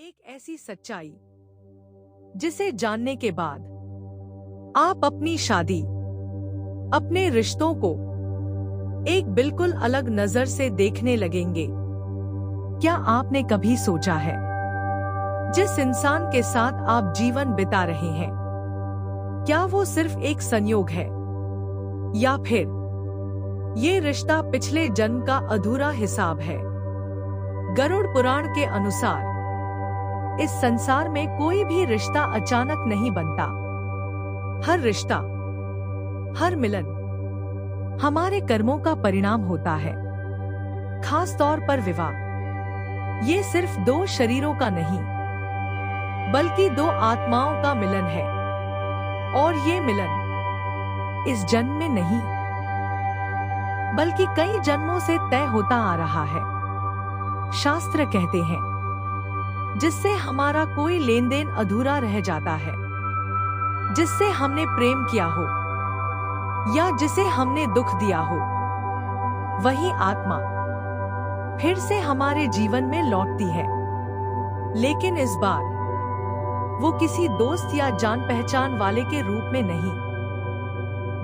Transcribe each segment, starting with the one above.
एक ऐसी सच्चाई जिसे जानने के बाद आप अपनी शादी, अपने रिश्तों को एक बिल्कुल अलग नजर से देखने लगेंगे। क्या आपने कभी सोचा है, जिस इंसान के साथ आप जीवन बिता रहे हैं, क्या वो सिर्फ एक संयोग है, या फिर ये रिश्ता पिछले जन्म का अधूरा हिसाब है? गरुड़ पुराण के अनुसार इस संसार में कोई भी रिश्ता अचानक नहीं बनता। हर रिश्ता, हर मिलन हमारे कर्मों का परिणाम होता है। खास तौर पर विवाह, ये सिर्फ दो शरीरों का नहीं, बल्कि दो आत्माओं का मिलन है। और ये मिलन इस जन्म में नहीं, बल्कि कई जन्मों से तय होता आ रहा है। शास्त्र कहते हैं, जिससे हमारा कोई लेन देन अधूरा रह जाता है, जिससे हमने प्रेम किया हो या जिसे हमने दुख दिया हो, वही आत्मा फिर से हमारे जीवन में लौटती है। लेकिन इस बार वो किसी दोस्त या जान पहचान वाले के रूप में नहीं,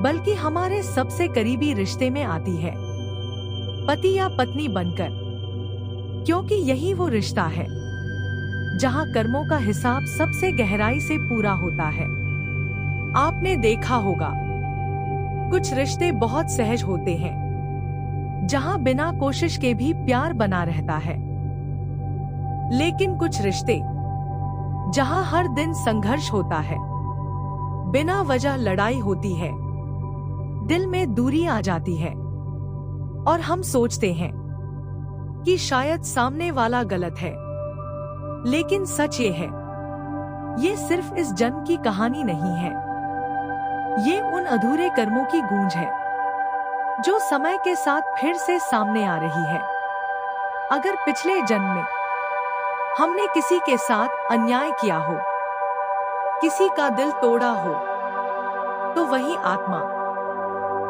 बल्कि हमारे सबसे करीबी रिश्ते में आती है, पति या पत्नी बनकर। क्योंकि यही वो रिश्ता है जहां कर्मों का हिसाब सबसे गहराई से पूरा होता है। आपने देखा होगा, कुछ रिश्ते बहुत सहज होते हैं, जहां बिना कोशिश के भी प्यार बना रहता है। लेकिन कुछ रिश्ते जहां हर दिन संघर्ष होता है, बिना वजह लड़ाई होती है, दिल में दूरी आ जाती है, और हम सोचते हैं कि शायद सामने वाला गलत है। लेकिन सच ये है, ये सिर्फ इस जन्म की कहानी नहीं है। ये उन अधूरे कर्मों की गूंज है, जो समय के साथ फिर से सामने आ रही है। अगर पिछले जन्म में हमने किसी के साथ अन्याय किया हो, किसी का दिल तोड़ा हो, तो वही आत्मा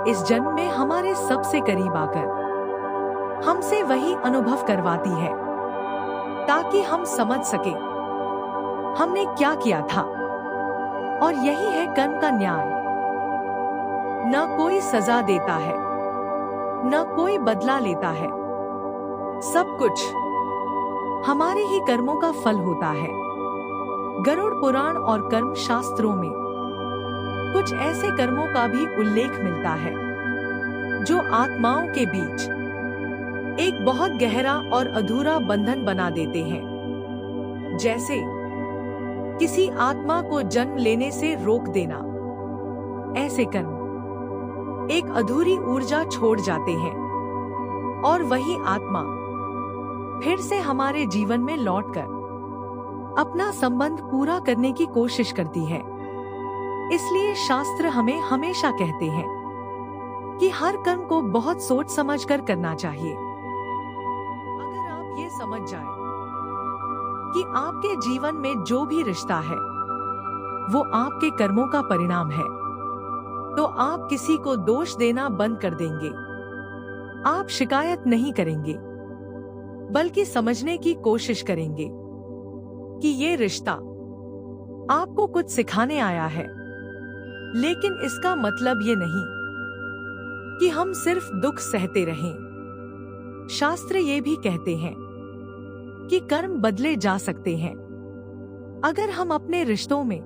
इस जन्म में हमारे सबसे करीब आकर हमसे वही अनुभव करवाती है, ताकि हम समझ सके हमने क्या किया था। और यही है कर्म का न्याय। न कोई सजा देता है, न कोई बदला लेता है, सब कुछ हमारे ही कर्मों का फल होता है। गरुड़ पुराण और कर्म शास्त्रों में कुछ ऐसे कर्मों का भी उल्लेख मिलता है, जो आत्माओं के बीच एक बहुत गहरा और अधूरा बंधन बना देते हैं। जैसे किसी आत्मा को जन्म लेने से रोक देना। ऐसे कर्म एक अधूरी ऊर्जा छोड़ जाते हैं, और वही आत्मा फिर से हमारे जीवन में लौटकर अपना संबंध पूरा करने की कोशिश करती है। इसलिए शास्त्र हमें हमेशा कहते हैं कि हर कर्म को बहुत सोच समझकर करना चाहिए। अगर आप ये समझ जाएं कि आपके जीवन में जो भी रिश्ता है वो आपके कर्मों का परिणाम है, तो आप किसी को दोष देना बंद कर देंगे। आप शिकायत नहीं करेंगे, बल्कि समझने की कोशिश करेंगे कि ये रिश्ता आपको कुछ सिखाने आया है। लेकिन इसका मतलब ये नहीं कि हम सिर्फ दुख सहते रहें। शास्त्र ये भी कहते हैं कि कर्म बदले जा सकते हैं, अगर हम अपने रिश्तों में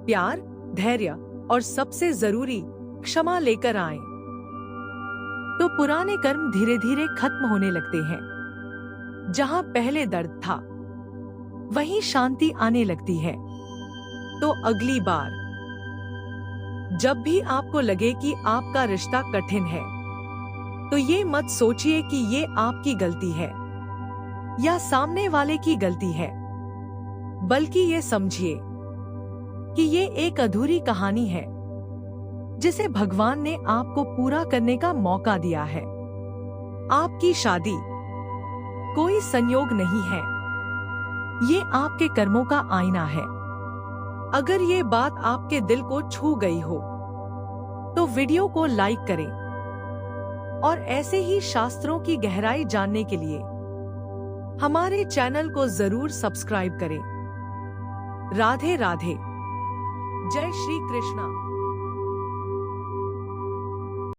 प्यार, धैर्य और सबसे जरूरी क्षमा लेकर आएं, तो पुराने कर्म धीरे धीरे खत्म होने लगते हैं। जहां पहले दर्द था, वहीं शांति आने लगती है। तो अगली बार जब भी आपको लगे कि आपका रिश्ता कठिन है, तो ये मत सोचिए कि ये आपकी गलती है या सामने वाले की गलती है, बल्कि ये समझिए कि ये एक अधूरी कहानी है, जिसे भगवान ने आपको पूरा करने का मौका दिया है। आपकी शादी कोई संयोग नहीं है, ये आपके कर्मों का आईना है। अगर ये बात आपके दिल को छू गई हो, तो वीडियो को लाइक करें, और ऐसे ही शास्त्रों की गहराई जानने के लिए हमारे चैनल को जरूर सब्सक्राइब करें। राधे राधे। जय श्री कृष्णा।